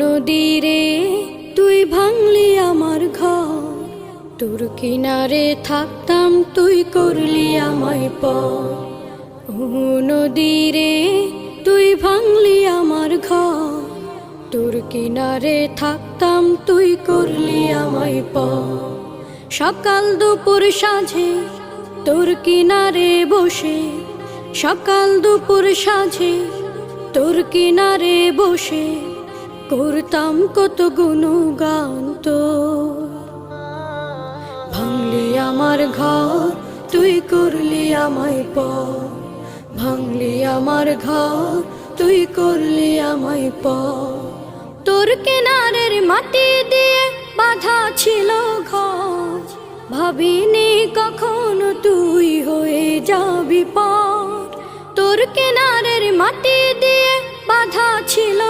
নদীরে তুই ভাঙলি আমার ঘর, তোর কিনারে থাকতাম তুই করলি আমায় পর। নদীরে তুই ভাঙলি আমার ঘর, তোর কিনারে থাকতাম তুই করলি আমায় পর। সকাল দুপুর সাঁঝে তোর কিনারে বসে, সকাল দুপুর সাঁঝে তোর কিনারে বসে করতাম কত গুণগান তোর। ভাঙলি আমার ঘর তুই করলি আমায় পর, ভাঙলি আমার ঘর তুই করলি আমায় পর। তোর কিনারের মাটি দিয়ে বাঁধা ছিল ঘর, ভাবিনি কখনো তুই হয়ে যাবি পর। তোর কিনারের মাটি দিয়ে বাঁধা ছিল